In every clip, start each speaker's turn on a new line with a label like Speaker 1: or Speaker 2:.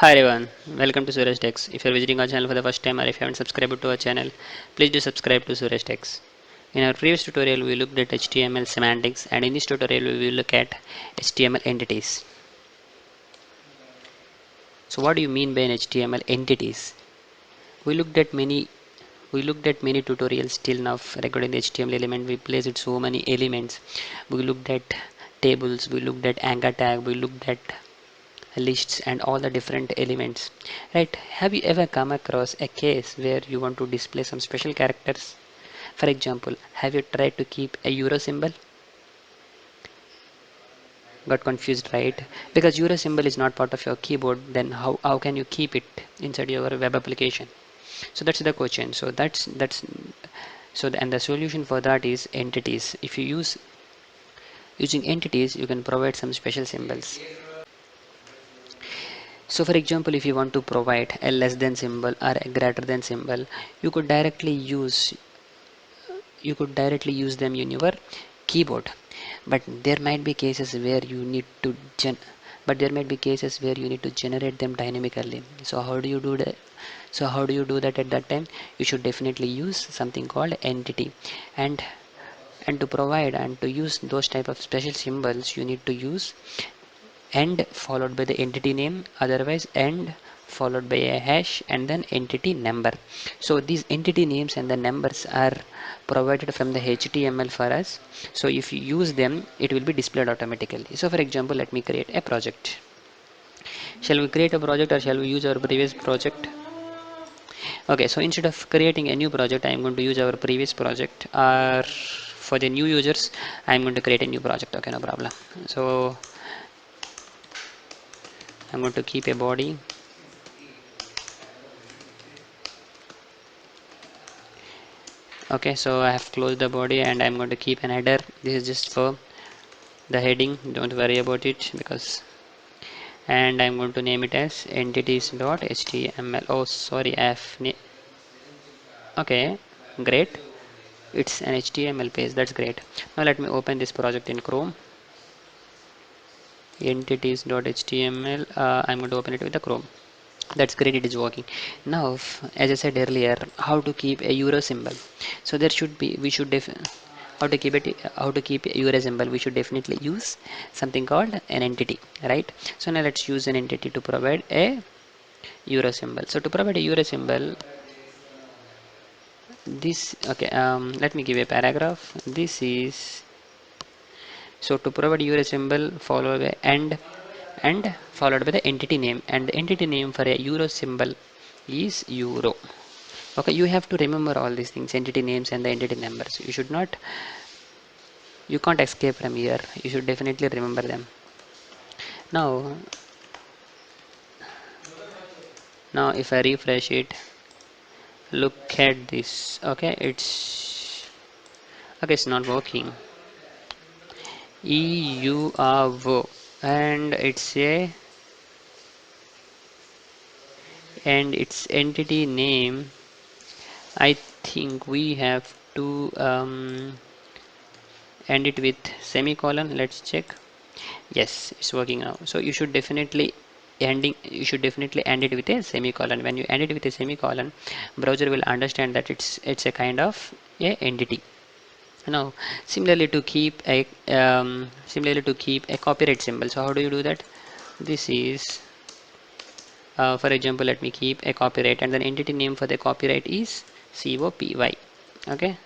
Speaker 1: Hi everyone, welcome to Suresh Techs. If you're visiting our channel for the first time or if you haven't subscribed to our channel, please do subscribe to Suresh Techs. In our previous tutorial, we looked at HTML semantics, and in this tutorial, we will look at HTML entities. So, what do you mean by an HTML entities? We looked at many we looked at many tutorials till now regarding the HTML element. We placed so many elements. We looked at tables, we looked at anchor tag, we looked at lists and all the different elements, right? Have you ever come across a case where you want to display some special characters? For example, have you tried to keep a euro symbol? Got confused, right? Because euro symbol is not part of your keyboard, then how can you keep it inside your web application? So that's the question. And the solution for that is entities. If you using entities, you can provide some special symbols. So for example, if you want to provide a less than symbol or a greater than symbol, you could directly use you could directly use them in your keyboard. But there might be cases where you need to generate them dynamically. So how do you do that? At that time? You should definitely use something called entity, and to provide and to use those type of special symbols, you need to use and followed by the entity name, otherwise and followed by a hash and then entity number. So these entity names and the numbers are provided from the HTML for us. So if you use them, it will be displayed automatically. So for example, let me create a project. Shall we create a project or shall we use our previous project? Okay, so instead of creating a new project, I am going to use our previous project. Or for the new users, I am going to create a new project. Okay, no problem. So I'm going to keep a body. Okay, so I have closed the body and I'm going to keep an header. This is just for the heading, don't worry about it, because and I'm going to name it as entities.html. Oh sorry, okay, great, it's an HTML page, that's great. Now let me open this project in Chrome. Entities.html, I'm going to open it with the Chrome. That's great, it is working now. As I said earlier, how to keep a euro symbol. So there should be we should def how to keep a euro symbol, we should definitely use something called an entity, right? So now let's use an entity to provide a euro symbol. So to provide a euro symbol, this okay, let me give a paragraph. This is so to provide euro symbol, followed by and followed by the entity name, and the entity name for a euro symbol is euro. Okay, you have to remember all these things, entity names and the entity numbers. You can't escape from here, you should definitely remember them. Now now if I refresh it, look at this. Okay, it's not working. EURO, and its entity name, I think we have to end it with semicolon. Let's check. Yes, it's working now. So you should definitely end it with a semicolon. When you end it with a semicolon, browser will understand that it's a kind of a entity. Now similarly to keep a copyright symbol, so how do you do that? This is for example, let me keep a copyright, and then entity name for the copyright is COPY. Okay,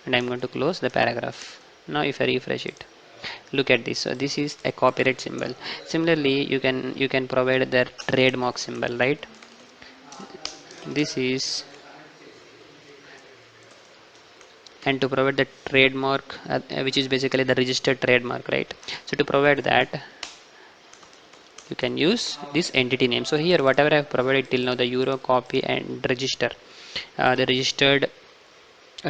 Speaker 1: and I'm going to close the paragraph. Now if I refresh it, look at this. So this is a copyright symbol. Similarly, you can provide the trademark symbol, right? This is, and to provide the trademark, which is basically the registered trademark, right? So to provide that, you can use this entity name. So here whatever I have provided till now, the euro, copy and register, the registered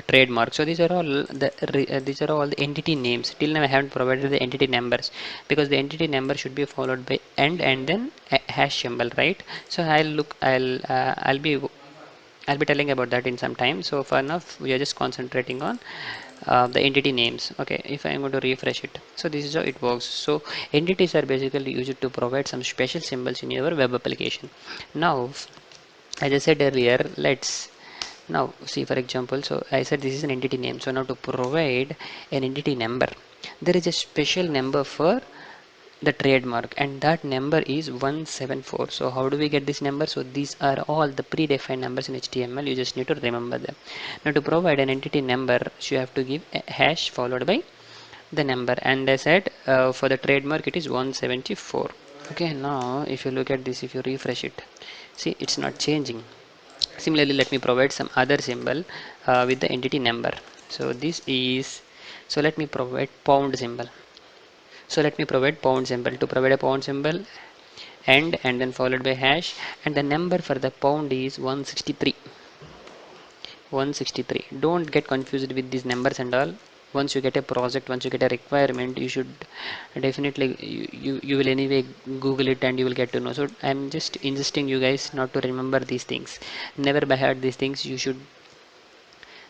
Speaker 1: trademark. So these are all the entity names. Till now I haven't provided the entity numbers, because the entity number should be followed by and then a hash symbol, right? So I'll I'll be telling about that in some time. So for now we are just concentrating on the entity names. Okay, if I'm going to refresh it, so this is how it works. So entities are basically used to provide some special symbols in your web application. Now, as I said earlier, let's now see, for example, so I said this is an entity name. So now to provide an entity number, there is a special number for the trademark, and that number is 174. So how do we get this number? So these are all the predefined numbers in HTML. You just need to remember them. Now to provide an entity number, so you have to give a hash followed by the number, and I said for the trademark it is 174. Okay, now if you look at this, if you refresh it, see it's not changing. Similarly, let me provide some other symbol with the entity number. So this is, so let me provide pound symbol. So let me provide pound symbol. To provide a pound symbol, and then followed by hash, and the number for the pound is 163. 163. Don't get confused with these numbers and all. Once you get a project, once you get a requirement, you should definitely, you will anyway google it and you will get to know. So I'm just insisting you guys not to remember these things. Never by heart these things. You should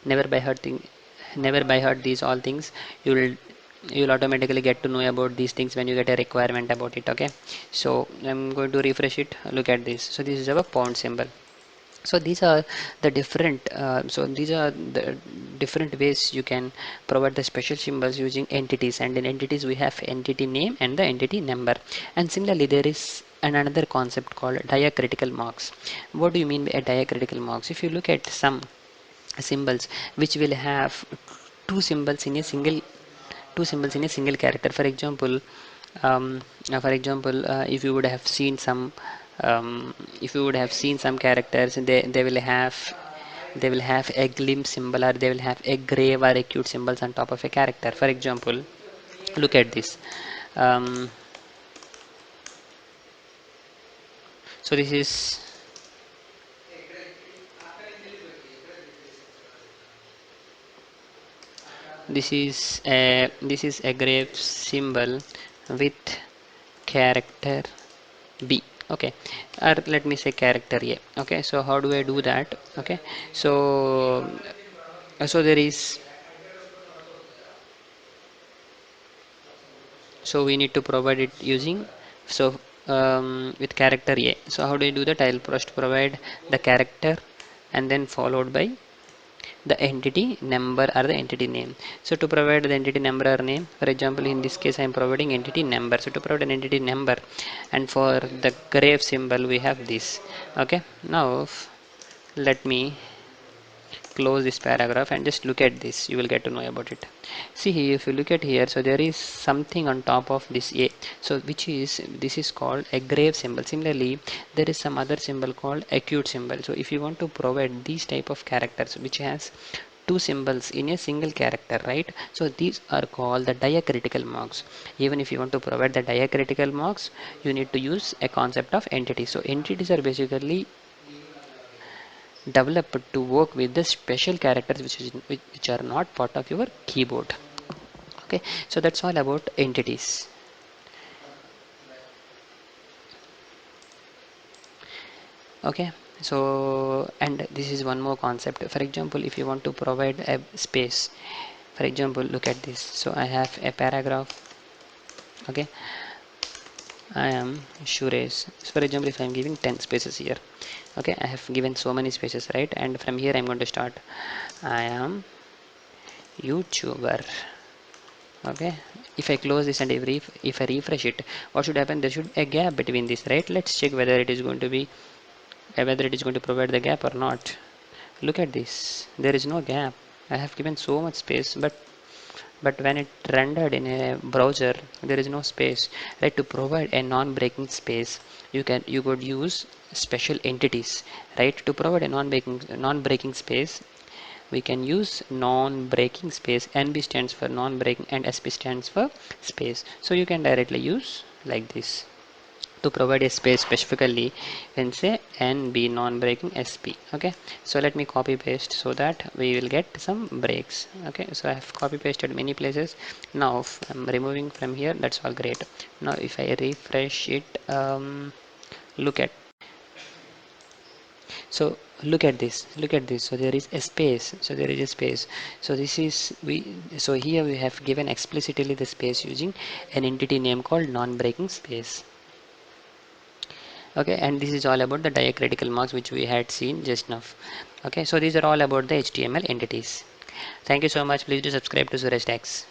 Speaker 1: never by heart thing, never by heart these all things. You'll automatically get to know about these things when you get a requirement about it. Okay, so I'm going to refresh it. Look at this. So this is our pound symbol. So these are the different these are the different ways you can provide the special symbols using entities. And in entities we have entity name and the entity number. And similarly there is another concept called diacritical marks. What do you mean by a diacritical marks? If you look at some symbols which will have two symbols in a single character. For example, if you would have seen some characters, they will have a glimpse symbol, or they will have a grave or acute symbols on top of a character. For example, look at this. um, so this is a grave symbol with character B. Okay, or let me say character A. Okay, so how do I do that? Okay, so there is, so we need to provide it using, so with character A. So how do I do that? I'll first provide the character and then followed by the entity number or the entity name. So to provide the entity number or name, for example in this case I am providing entity number. So to provide an entity number, and for the grave symbol we have this. Okay, now let me close this paragraph and just look at this. You will get to know about it. See here, if you look at here, so there is something on top of this A, so which is, this is called a grave symbol. Similarly there is some other symbol called acute symbol. So if you want to provide these type of characters which has two symbols in a single character, right? So these are called the diacritical marks. Even if you want to provide the diacritical marks, you need to use a concept of entity. So entities are basically developed to work with the special characters which are not part of your keyboard. Okay, so that's all about entities. Okay, so and this is one more concept. For example, if you want to provide a space, for example look at this. So I have a paragraph. Okay, I am Suresh. So for example, if I'm giving 10 spaces here, okay, I have given so many spaces, right? And from here I'm going to start. I am YouTuber. Okay, if I close this and if I refresh it, what should happen? There should be a gap between this, right? Let's check whether it is going to be whether it is going to provide the gap or not. Look at this, there is no gap. I have given so much space, but when it rendered in a browser there is no space, right? To provide a non-breaking space, you could use special entities, right? To provide a non-breaking space, we can use non-breaking space. NB stands for non-breaking and SP stands for space. So you can directly use like this. To provide a space specifically, you can say NB non-breaking SP. Okay, so let me copy paste so that we will get some breaks. Okay, so I have copy pasted many places. Now if I'm removing from here, that's all great. Now if I refresh it, look at, so look at this, so there is a space, so this is we so here we have given explicitly the space using an entity name called non-breaking space. Okay, and this is all about the diacritical marks which we had seen just now. Okay, so these are all about the HTML entities. Thank you so much. Please do subscribe to Suresh Tags.